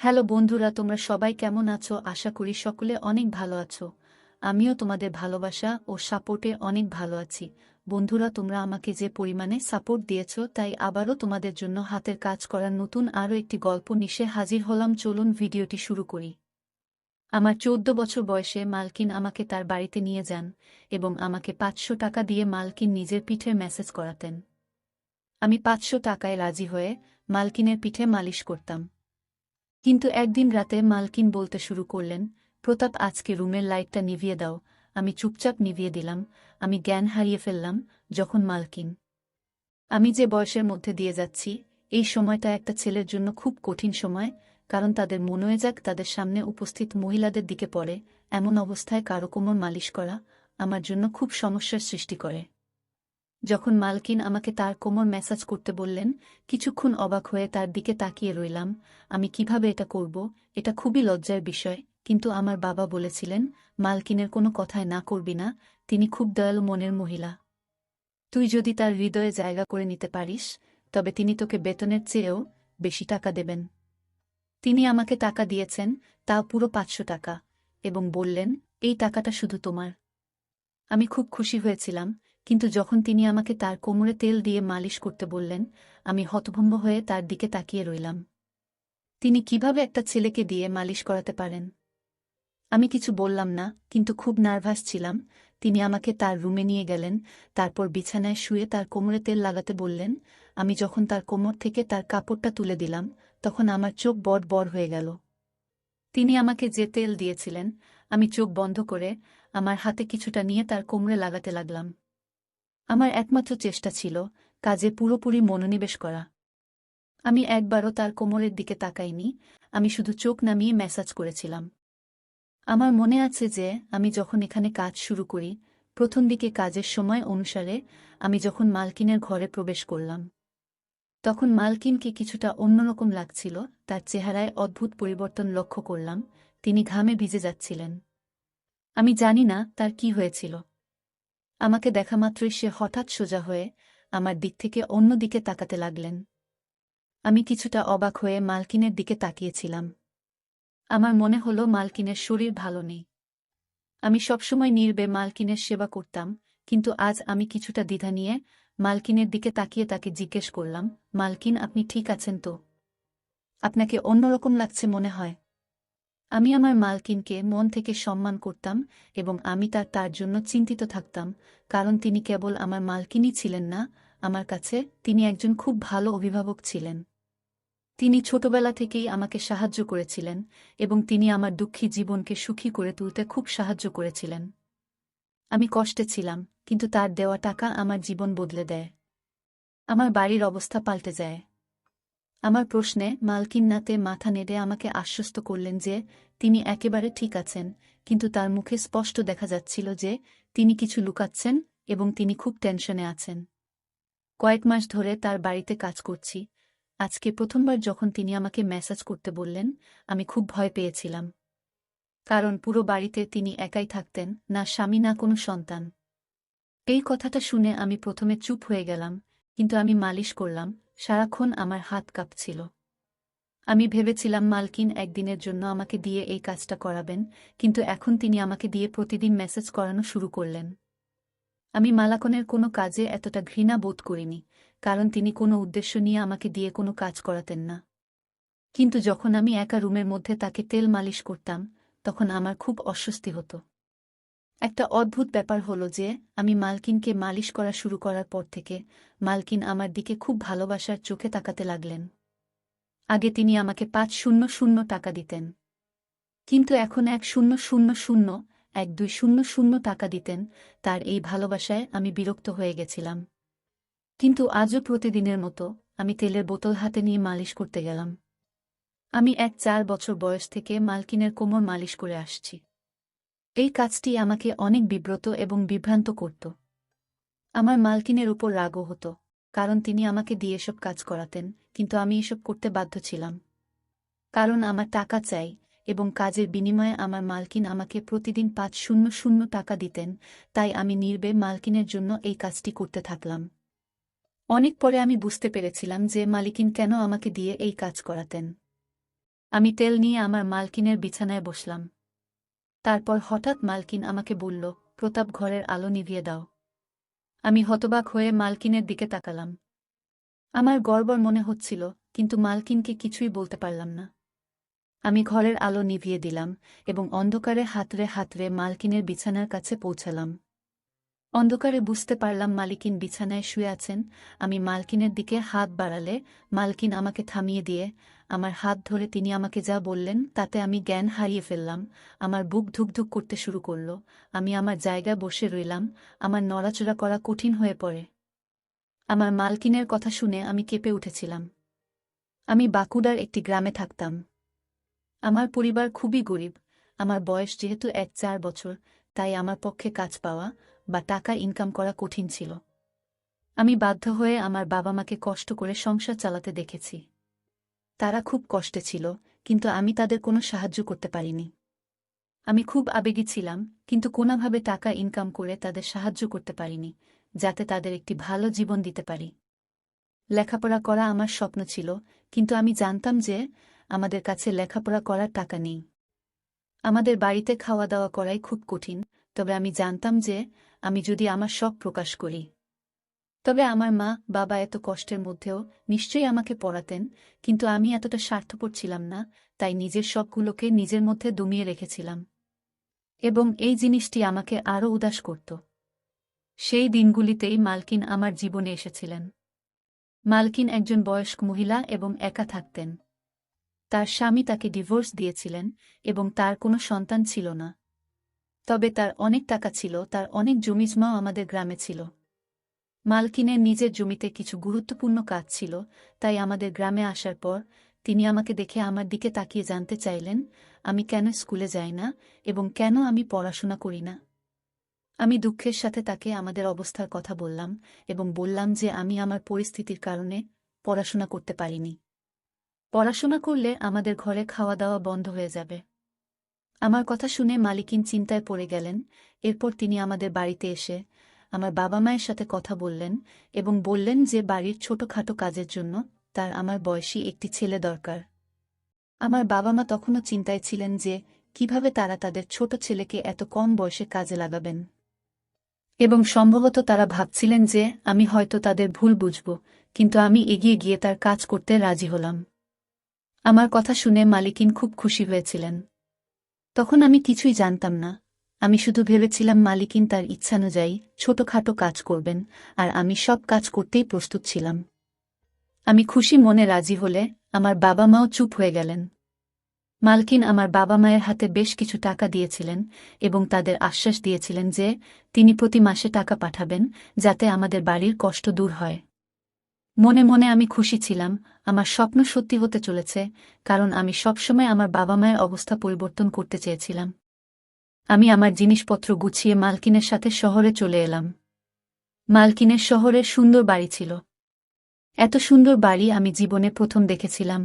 Hello বন্ধুরা, তোমরা সবাই কেমন আছো? আশা করি সকলে অনেক ভালো আছো। আমিও তোমাদের ভালোবাসা ও সাপোর্টে অনেক ভালো আছি। বন্ধুরা, তোমরা আমাকে যে পরিমাণে সাপোর্ট দিয়েছো, তাই আবারও তোমাদের জন্য হাতের কাজ করার নতুন আরও একটি গল্প নিয়ে হাজির হলাম। চলুন ভিডিওটি শুরু করি। আমার 14 বছর বয়সে মালকিন আমাকে তার বাড়িতে নিয়ে যান এবং আমাকে 500 টাকা দিয়ে মালকিন নিজের পিঠের ম্যাসেজ করাতেন। আমি 500 টাকায় রাজি হয়ে মালকিনের পিঠে মালিশ করতাম। কিন্তু একদিন রাতে মালকিন বলতে শুরু করলেন, প্রতাপ, আজকে রুমের লাইটটা নিভিয়ে দাও। আমি চুপচাপ নিভিয়ে দিলাম। আমি জ্ঞান হারিয়ে ফেললাম যখন মালকিন, আমি যে বয়সের মধ্যে দিয়ে যাচ্ছি, এই সময়টা একটা ছেলের জন্য খুব কঠিন সময়, কারণ তাদের মনোযোগ তাদের সামনে উপস্থিত মহিলাদের দিকে পড়ে। এমন অবস্থায় কারো কোমর মালিশ করা আমার জন্য খুব সমস্যার সৃষ্টি করে। যখন মালকিন আমাকে তার কোমর ম্যাসাজ করতে বললেন, কিছুক্ষণ অবাক হয়ে তার দিকে তাকিয়ে রইলাম। আমি কিভাবে এটা করব, এটা খুবই লজ্জার বিষয়, কিন্তু আমার বাবা বলেছিলেন, মালকিনের কোনো কথায় না করবি না, তিনি খুব দয়ালু মনের মহিলা। তুই যদি তার হৃদয়ে জায়গা করে নিতে পারিস, তবে তিনি তোকে বেতনের চেয়েও বেশি টাকা দেবেন। তিনি আমাকে টাকা দিয়েছেন, তা পুরো 500 টাকা, এবং বললেন, এই টাকাটা শুধু তোমার। আমি খুব খুশি হয়েছিলাম, কিন্তু যখন তিনি আমাকে তার কোমরে তেল দিয়ে মালিশ করতে বললেন, আমি হতভম্ব হয়ে তার দিকে তাকিয়ে রইলাম। তিনি কিভাবে একটা ছেলেকে দিয়ে মালিশ করাতে পারেন? আমি কিছু বললাম না, কিন্তু খুব নার্ভাস ছিলাম। তিনি আমাকে তার রুমে নিয়ে গেলেন, তারপর বিছানায় শুয়ে তার কোমরে তেল লাগাতে বললেন। আমি যখন তার কোমর থেকে তার কাপড়টা তুলে দিলাম, তখন আমার চোখ বড় বড় হয়ে গেল। তিনি আমাকে যে তেল দিয়েছিলেন, আমি চোখ বন্ধ করে আমার হাতে কিছুটা নিয়ে তার কোমরে লাগাতে লাগলাম। আমার একমাত্র চেষ্টা ছিল কাজে পুরোপুরি মনোনিবেশ করা। আমি একবারও তার কোমরের দিকে তাকাইনি, আমি শুধু চোখ নামিয়ে ম্যাসাজ করেছিলাম। আমার মনে আছে যে আমি যখন এখানে কাজ শুরু করি, প্রথম দিকে কাজের সময় অনুসারে আমি যখন মালকিনের ঘরে প্রবেশ করলাম, তখন মালকিনকে কিছুটা অন্যরকম লাগছিল। তার চেহারায় অদ্ভুত পরিবর্তন লক্ষ্য করলাম। তিনি ঘামে ভিজে যাচ্ছিলেন। আমি জানি না তার কি হয়েছিল। আমাকে দেখামাত্রই সে হঠাৎ সোজা হয়ে আমার দিক থেকে অন্য দিকে তাকাতে লাগলেন। আমি কিছুটা অবাক হয়ে মালকিনের দিকে তাকিয়েছিলাম। আমার মনে হলো মালকিনের শরীর ভালো নেই। আমি সবসময় নীরবে মালকিনের সেবা করতাম, কিন্তু আজ আমি কিছুটা দ্বিধা নিয়ে মালকিনের দিকে তাকিয়ে তাকে জিজ্ঞেস করলাম, মালকিন, আপনি ঠিক আছেন তো? আপনাকে অন্যরকম লাগছে মনে হয়। আমি আমার মালকিনকে মন থেকে সম্মান করতাম এবং আমি তার জন্য চিন্তিত থাকতাম, কারণ তিনি কেবল আমার মালকিনই ছিলেন না, আমার কাছে তিনি একজন খুব ভালো অভিভাবক ছিলেন। তিনি ছোটবেলা থেকেই আমাকে সাহায্য করেছিলেন এবং তিনি আমার দুঃখী জীবনকে সুখী করে তুলতে খুব সাহায্য করেছিলেন। আমি কষ্টে ছিলাম, কিন্তু তার দেওয়া টাকা আমার জীবন বদলে দেয়। আমার বাড়ির অবস্থা পাল্টে যায়। আমার প্রশ্নে মালকিন নাতে মাথা নেড়ে আমাকে আশ্বস্ত করলেন যে তিনি একেবারে ঠিক আছেন, কিন্তু তার মুখে স্পষ্ট দেখা যাচ্ছিল যে তিনি কিছু লুকাচ্ছেন এবং তিনি খুব টেনশনে আছেন। কয়েক মাস ধরে তার বাড়িতে কাজ করছি। আজকে প্রথমবার যখন তিনি আমাকে ম্যাসাজ করতে বললেন, আমি খুব ভয় পেয়েছিলাম। কারণ পুরো বাড়িতে তিনি একাই থাকতেন, না স্বামী না কোনো সন্তান। এই কথাটা শুনে আমি প্রথমে চুপ হয়ে গেলাম, কিন্তু আমি মালিশ করলাম, সারাক্ষণ আমার হাত কাঁপছিল। আমি ভেবেছিলাম মালকিন একদিনের জন্য আমাকে দিয়ে এই কাজটা করাবেন, কিন্তু এখন তিনি আমাকে দিয়ে প্রতিদিন মেসেজ করানো শুরু করলেন। আমি মালাকনের কোনো কাজে এতটা ঘৃণা বোধ করিনি, কারণ তিনি কোনো উদ্দেশ্য নিয়ে আমাকে দিয়ে কোনো কাজ করাতেন না। কিন্তু যখন আমি একা রুমের মধ্যে তাকে তেল মালিশ করতাম, তখন আমার খুব অস্বস্তি হতো। একটা অদ্ভুত ব্যাপার হলো যে আমি মালকিনকে মালিশ করা শুরু করার পর থেকে মালকিন আমার দিকে খুব ভালোবাসার চোখে তাকাতে লাগলেন। আগে তিনি আমাকে 500 টাকা দিতেন, কিন্তু এখন 1000 1200 টাকা দিতেন। তার এই ভালোবাসায় আমি বিরক্ত হয়ে গেছিলাম। কিন্তু আজও প্রতিদিনের মতো আমি তেলের বোতল হাতে নিয়ে মালিশ করতে গেলাম। আমি 4 বছর বয়স থেকে মালকিনের কোমর মালিশ করে আসছি। এই কাজটি আমাকে অনেক বিব্রত এবং বিভ্রান্ত করত। আমার মালকিনের উপর রাগও হতো, কারণ তিনি আমাকে দিয়ে এসব কাজ করাতেন, কিন্তু আমি এসব করতে বাধ্য ছিলাম। কারণ আমার টাকা চাই, এবং কাজের বিনিময়ে আমার মালকিন আমাকে প্রতিদিন 500 টাকা দিতেন, তাই আমি নীরবে মালকিনের জন্য এই কাজটি করতে থাকলাম। অনেক পরে আমি বুঝতে পেরেছিলাম যে মালিকিন কেন আমাকে দিয়ে এই কাজ করাতেন। আমি তেল নিয়ে আমার মালকিনের বিছানায় বসলাম। তারপর হঠাৎ মালকিন আমাকে বলল, প্রতাপ, ঘরের আলো নিভিয়ে দাও। আমি হতবাক হয়ে মালকিনের দিকে তাকালাম। আমার গড়বড় মনে হচ্ছিল, কিন্তু মালকিনকে কিছুই বলতে পারলাম না। আমি ঘরের আলো নিভিয়ে দিলাম এবং অন্ধকারে হাতড়ে হাতড়ে মালকিনের বিছানার কাছে পৌঁছালাম। অন্ধকারে বুঝতে পারলাম মালকিন বিছানায় শুয়ে আছেন। আমি মালকিনের দিকে হাত বাড়ালে মালকিন আমাকে থামিয়ে দিয়ে আমার হাত ধরে তিনি আমাকে যা বললেন তাতে আমি জ্ঞান হারিয়ে ফেললাম। আমার বুক ধুকধুক করতে শুরু করল। আমি আমার জায়গায় বসে রইলাম। আমার নড়াচড়া করা কঠিন হয়ে পড়ে। আমার মালকিনের কথা শুনে আমি কেঁপে উঠেছিলাম। আমি বাঁকুড়ার একটি গ্রামে থাকতাম। আমার পরিবার খুবই গরিব। আমার বয়স যেহেতু 4 বছর, তাই আমার পক্ষে কাজ পাওয়া বা টাকা ইনকাম করা কঠিন ছিল। আমি বাধ্য হয়ে আমার বাবা মাকে কষ্ট করে সংসার চালাতে দেখেছি। তারা খুব কষ্টে ছিল, কিন্তু আমি তাদের কোনো সাহায্য করতে পারিনি। আমি খুব আবেগী ছিলাম, কিন্তু কোনোভাবে টাকা ইনকাম করে তাদের সাহায্য করতে পারিনি, যাতে তাদের একটি ভালো জীবন দিতে পারি। লেখাপড়া করা আমার স্বপ্ন ছিল, কিন্তু আমি জানতাম যে আমাদের কাছে লেখাপড়া করার টাকা নেই। আমাদের বাড়িতে খাওয়া দাওয়া করাই খুব কঠিন, তবে আমি জানতাম যে আমি যদি আমার শখ প্রকাশ করি, তবে আমার মা বাবা এত কষ্টের মধ্যেও নিশ্চয়ই আমাকে পড়াতেন। কিন্তু আমি এতটা স্বার্থপর ছিলাম না, তাই নিজের শখগুলোকে নিজের মধ্যে দমিয়ে রেখেছিলাম। এবং এই জিনিসটি আমাকে আরও উদাস করত। সেই দিনগুলিতেই মালকিন আমার জীবনে এসেছিলেন। মালকিন একজন বয়স্ক মহিলা এবং একা থাকতেন। তার স্বামী তাকে ডিভোর্স দিয়েছিলেন এবং তার কোনো সন্তান ছিল না। তবে তার অনেক টাকা ছিল, তার অনেক জমিজমাও আমাদের গ্রামে ছিল। মালকিনের নিজের জমিতে কিছু গুরুত্বপূর্ণ কাজ ছিল, তাই আমাদের গ্রামে আসার পর তিনি আমাকে দেখে আমার দিকে তাকিয়ে জানতে চাইলেন আমি কেন স্কুলে যাই না এবং কেন আমি পড়াশোনা করি না। আমি দুঃখের সাথে তাকে আমাদের অবস্থার কথা বললাম এবং বললাম যে আমি আমার পরিস্থিতির কারণে পড়াশোনা করতে পারিনি। পড়াশোনা করলে আমাদের ঘরে খাওয়া দাওয়া বন্ধ হয়ে যাবে। আমার কথা শুনে মালিকিন চিন্তায় পড়ে গেলেন। এরপর তিনি আমাদের বাড়িতে এসে আমার বাবা মায়ের সাথে কথা বললেন এবং বললেন যে বাড়ির ছোটখাটো কাজের জন্য তার আমার বয়সী একটি ছেলে দরকার। আমার বাবা মা তখনও চিন্তায় ছিলেন যে কিভাবে তারা তাদের ছোট ছেলেকে এত কম বয়সে কাজে লাগাবেন, এবং সম্ভবত তারা ভাবছিলেন যে আমি হয়তো তাদের ভুল বুঝব, কিন্তু আমি এগিয়ে গিয়ে তার কাজ করতে রাজি হলাম। আমার কথা শুনে মালিকিন খুব খুশি হয়েছিলেন। তখন আমি কিছুই জানতাম না। আমি শুধু ভেবেছিলাম মালিকিন তার ইচ্ছানুযায়ী ছোটখাটো কাজ করবেন, আর আমি সব কাজ করতেই প্রস্তুত ছিলাম। আমি খুশি মনে রাজি হলে আমার বাবা মাও চুপ হয়ে গেলেন। মালকিন আমার বাবা মায়ের হাতে বেশ কিছু টাকা দিয়েছিলেন এবং তাদের আশ্বাস দিয়েছিলেন যে তিনি প্রতি মাসে টাকা পাঠাবেন, যাতে আমাদের বাড়ির কষ্ট দূর হয়। মনে মনে আমি খুশি ছিলাম, আমার স্বপ্ন সত্যি হতে চলেছে, কারণ আমি সবসময় আমার বাবা মায়ের অবস্থা পরিবর্তন করতে চেয়েছিলাম। আমি আমার জিনিসপত্র গুছিয়ে মালকিনের সাথে শহরে চলে এলাম। মালকিনের শহরে সুন্দর বাড়ি ছিল। এত সুন্দর বাড়ি আমি জীবনে প্রথম দেখেছিলাম।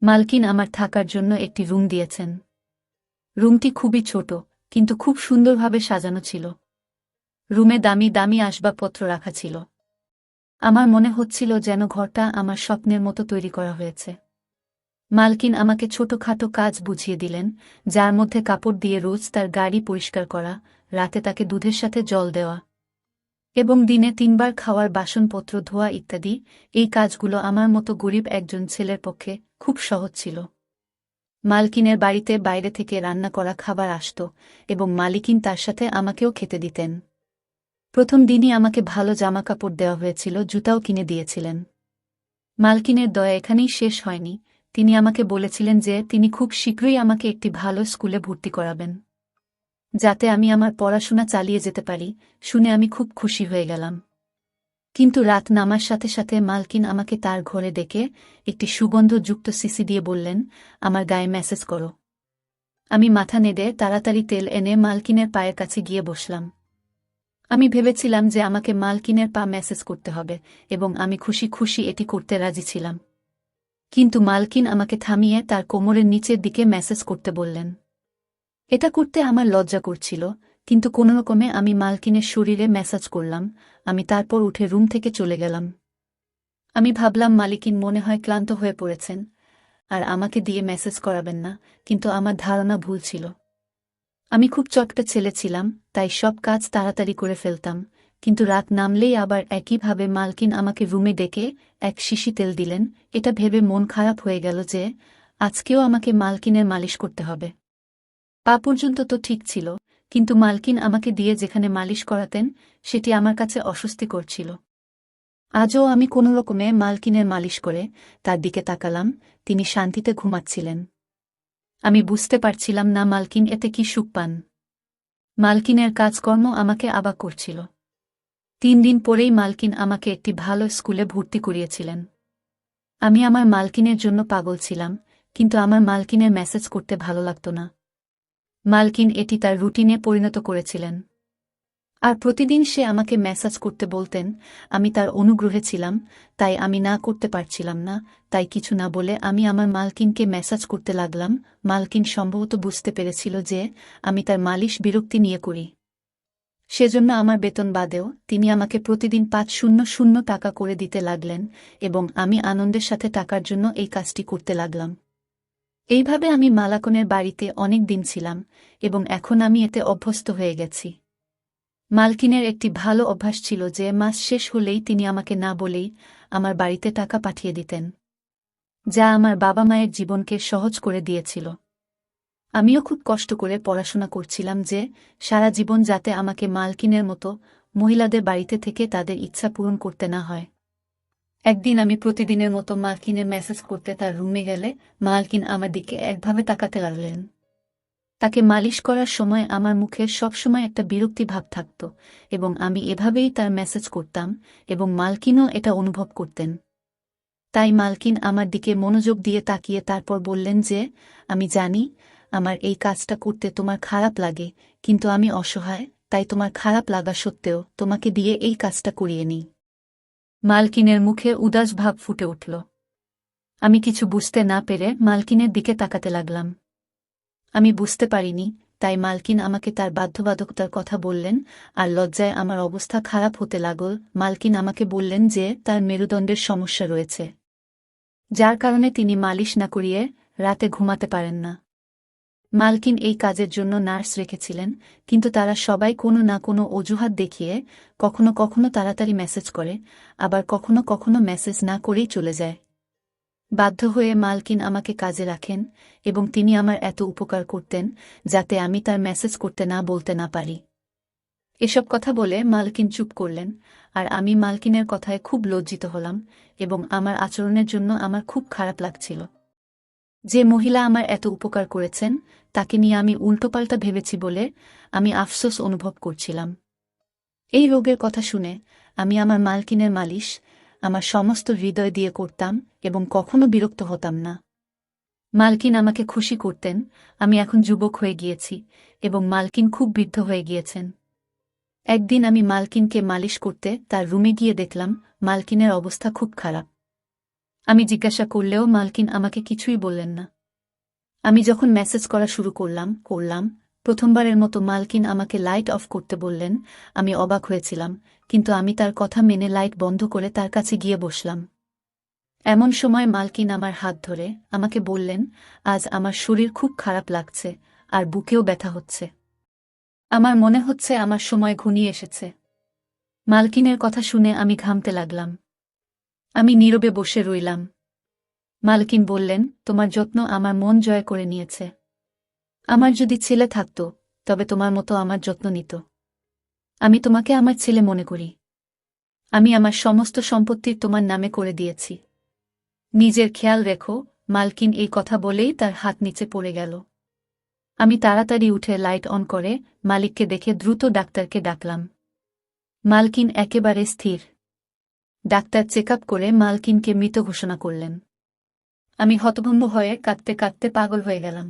মালকিন আমার থাকার জন্য একটি রুম দিয়েছেন। রুমটি খুবই ছোট, কিন্তু খুব সুন্দরভাবে সাজানো ছিল। রুমে দামি দামি আসবাবপত্র রাখা ছিল। আমার মনে হচ্ছিল যেন ঘরটা আমার স্বপ্নের মতো তৈরি করা হয়েছে। মালকিন আমাকে ছোটখাটো কাজ বুঝিয়ে দিলেন, যার মধ্যে কাপড় দিয়ে রোজ তার গাড়ি পরিষ্কার করা, রাতে তাকে দুধের সাথে জল দেওয়া এবং দিনে 3 বার খাওয়ার বাসনপত্র ধোয়া ইত্যাদি। এই কাজগুলো আমার মতো গরিব একজন ছেলের পক্ষে খুব সহজ ছিল। মালকিনের বাড়িতে বাইরে থেকে রান্না করা খাবার আসত এবং মালিকিন তার সাথে আমাকেও খেতে দিতেন। প্রথম দিনই আমাকে ভালো জামাকাপড় দেওয়া হয়েছিল, জুতাও কিনে দিয়েছিলেন। মালকিনের দয়া এখানেই শেষ হয়নি। তিনি আমাকে বলেছিলেন যে তিনি খুব শীঘ্রই আমাকে একটি ভালো স্কুলে ভর্তি করাবেন, যাতে আমি আমার পড়াশোনা চালিয়ে যেতে পারি। শুনে আমি খুব খুশি হয়ে গেলাম। কিন্তু রাত নামার সাথে সাথে মালকিন আমাকে তার ঘরে ডেকে একটি সুগন্ধযুক্ত সিসি দিয়ে বললেন, আমার গায়ে ম্যাসেজ করো। আমি মাথা নেড়ে তাড়াতাড়ি তেল এনে মালকিনের পায়ের কাছে গিয়ে বসলাম। আমি ভেবেছিলাম যে আমাকে মালকিনের পা ম্যাসেজ করতে হবে, এবং আমি খুশি খুশি এটি করতে রাজি ছিলাম। কিন্তু মালকিন আমাকে থামিয়ে তার কোমরের নিচের দিকে ম্যাসেজ করতে বললেন। এটা করতে আমার লজ্জা করছিল, কিন্তু কোনোরকমে আমি মালকিনের শরীরে ম্যাসাজ করলাম। আমি তারপর উঠে রুম থেকে চলে গেলাম। আমি ভাবলাম মালকিন মনে হয় ক্লান্ত হয়ে পড়েছেন। আর আমাকে দিয়ে মেসেজ করাবেন না, কিন্তু আমার ধারণা ভুল ছিল। আমি খুব চটকা ছেলে ছিলাম, তাই সব কাজ তাড়াতাড়ি করে ফেলতাম, কিন্তু রাত নামলেই আবার একইভাবে মালকিন আমাকে রুমে ডেকে এক শিশি তেল দিলেন। এটা ভেবে মন খারাপ হয়ে গেল যে আজকেও আমাকে মালকিনের মালিশ করতে হবে। পা পর্যন্ত তো ঠিক ছিল, কিন্তু মালকিন আমাকে দিয়ে যেখানে মালিশ করাতেন সেটি আমার কাছে অস্বস্তি করছিল। আজও আমি কোনোরকমে মালকিনের মালিশ করে তার দিকে তাকালাম। তিনি শান্তিতে ঘুমাচ্ছিলেন। আমি বুঝতে পারছিলাম না মালকিন এতে কি সুখ পান। মালকিনের কাজকর্ম আমাকে অবাক করছিল। 3 দিন পরেই মালকিন আমাকে একটি ভালো স্কুলে ভর্তি করিয়েছিলেন। আমি আমার মালকিনের জন্য পাগল ছিলাম, কিন্তু আমার মালকিনের মেসেজ করতে ভালো লাগত না। মালকিন এটি তার রুটিনে পরিণত করেছিলেন। আর প্রতিদিন সে আমাকে মেসেজ করতে বলতেন। আমি তার অনুগ্রহে ছিলাম, তাই আমি না করতে পারছিলাম না। তাই কিছু না বলে আমি আমার মালকিনকে মেসেজ করতে লাগলাম। মালকিন সম্ভবত বুঝতে পেরেছিল যে আমি তার মালিশ বিরক্তি নিয়ে করি। সেজন্য আমার বেতন বাদেও তিনি আমাকে প্রতিদিন 500 টাকা করে দিতে লাগলেন, এবং আমি আনন্দের সাথে টাকার জন্য এই কাজটি করতে লাগলাম। এইভাবে আমি মালাকনের বাড়িতে অনেক দিন ছিলাম, এবং এখন আমি এতে অভ্যস্ত হয়ে গেছি। মালকিনের একটি ভালো অভ্যাস ছিল যে মাস শেষ হলেই তিনি আমাকে না বলেই আমার বাড়িতে টাকা পাঠিয়ে দিতেন, যা আমার বাবা মায়ের জীবনকে সহজ করে দিয়েছিল। আমিও খুব কষ্ট করে পড়াশোনা করছিলাম যে সারা জীবন যাতে আমাকে মালকিনের মতো মহিলাদের বাড়িতে থেকে তাদের ইচ্ছা পূরণ করতে না হয়। একদিন আমি প্রতিদিনের মতো মালকিনের মেসেজ করতে তার রুমে গেলে মালকিন আমার দিকে একভাবে তাকাতে লাগলেন। তাকে মালিশ করার সময় আমার মুখে সবসময় একটা বিরক্তি ভাব থাকত, এবং আমি এভাবেই তার মেসেজ করতাম, এবং মালকিনও এটা অনুভব করতেন। তাই মালকিন আমার দিকে মনোযোগ দিয়ে তাকিয়ে তারপর বললেন যে আমি জানি আমার এই কাজটা করতে তোমার খারাপ লাগে, কিন্তু আমি অসহায়, তাই তোমার খারাপ লাগা সত্ত্বেও তোমাকে দিয়ে এই কাজটা করিয়ে নিই। মালকিনের মুখে উদাস ভাব ফুটে উঠল। আমি কিছু বুঝতে না পেরে মালকিনের দিকে তাকাতে লাগলাম। আমি বুঝতে পারিনি, তাই মালকিন আমাকে তার বাধ্যবাধকতার কথা বললেন, আর লজ্জায় আমার অবস্থা খারাপ হতে লাগল। মালকিন আমাকে বললেন যে তার মেরুদণ্ডের সমস্যা রয়েছে, যার কারণে তিনি মালিশ না করিয়ে রাতে ঘুমাতে পারেন না। মালকিন এই কাজের জন্য নার্স রেখেছিলেন, কিন্তু তারা সবাই কোনো না কোনো অজুহাত দেখিয়ে কখনো কখনো তাড়াতাড়ি মেসেজ করে, আবার কখনো কখনো মেসেজ না করেই চলে যায়। বাধ্য হয়ে মালকিন আমাকে কাজে রাখেন, এবং তিনি আমার এত উপকার করতেন যাতে আমি তার মেসেজ করতে না বলতে না পারি। এসব কথা বলে মালকিন চুপ করলেন, আর আমি মালকিনের কথায় খুব লজ্জিত হলাম, এবং আমার আচরণের জন্য আমার খুব খারাপ লাগছিল। যে মহিলা আমার এত উপকার করেছেন তাকে নিয়ে আমি উল্টোপাল্টা ভেবেছি বলে আমি আফসোস অনুভব করছিলাম। এই রোগের কথা শুনে আমি আমার মালকিনের মালিশ আমার সমস্ত হৃদয় দিয়ে করতাম, এবং কখনো বিরক্ত হতাম না। মালকিন আমাকে খুশি করতেন। আমি এখন যুবক হয়ে গিয়েছি, এবং মালকিন খুব বৃদ্ধ হয়ে গিয়েছেন। একদিন আমি মালকিনকে মালিশ করতে তার রুমে গিয়ে দেখলাম মালকিনের অবস্থা খুব খারাপ। আমি জিজ্ঞাসা করলেও মালকিন আমাকে কিছুই বললেন না। আমি যখন মেসেজ করা শুরু করলাম, প্রথমবারের মতো মালকিন আমাকে লাইট অফ করতে বললেন। আমি অবাক হয়েছিলাম, কিন্তু আমি তার কথা মেনে লাইট বন্ধ করে তার কাছে গিয়ে বসলাম। এমন সময় মালকিন আমার হাত ধরে আমাকে বললেন, আজ আমার শরীর খুব খারাপ লাগছে, আর বুকেও ব্যথা হচ্ছে। আমার মনে হচ্ছে আমার সময় ঘনিয়ে এসেছে। মালকিনের কথা শুনে আমি ঘামতে লাগলাম। আমি নীরবে বসে রইলাম। মালকিন বললেন, তোমার যত্ন আমার মন জয় করে নিয়েছে। আমার যদি ছেলে থাকত, তবে তোমার মতো আমার যত্ন নিত। আমি তোমাকে আমার ছেলে মনে করি। আমি আমার সমস্ত সম্পত্তি তোমার নামে করে দিয়েছি। নিজের খেয়াল রেখো। মালকিন এই কথা বলেই তার হাত নিচে পড়ে গেল। আমি তাড়াতাড়ি উঠে লাইট অন করে মালিককে দেখে দ্রুত ডাক্তারকে ডাকলাম। মালকিন একেবারে স্থির। ডাক্তার চেক আপ করে মালকিনকে মৃত ঘোষণা করলেন। আমি হতভম্ব হয়ে কাঁদতে কাঁদতে পাগল হয়ে গেলাম।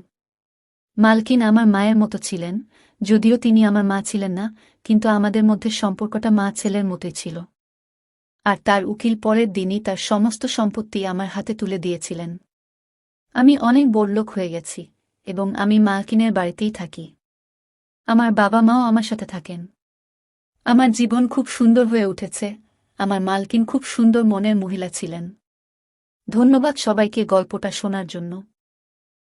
মালকিন আমার মায়ের মতো ছিলেন, যদিও তিনি আমার মা ছিলেন না, কিন্তু আমাদের মধ্যে সম্পর্কটা মা ছেলের মতোই ছিল। আর তার উকিল পরের দিনই তার সমস্ত সম্পত্তি আমার হাতে তুলে দিয়েছিলেন। আমি অনেক বড়লোক হয়ে গেছি, এবং আমি মালকিনের বাড়িতেই থাকি। আমার বাবা মাও আমার সাথে থাকেন। আমার জীবন খুব সুন্দর হয়ে উঠেছে। আমার মালকিন খুব সুন্দর মনের মহিলা ছিলেন। ধন্যবাদ সবাইকে গল্পটা শোনার জন্য।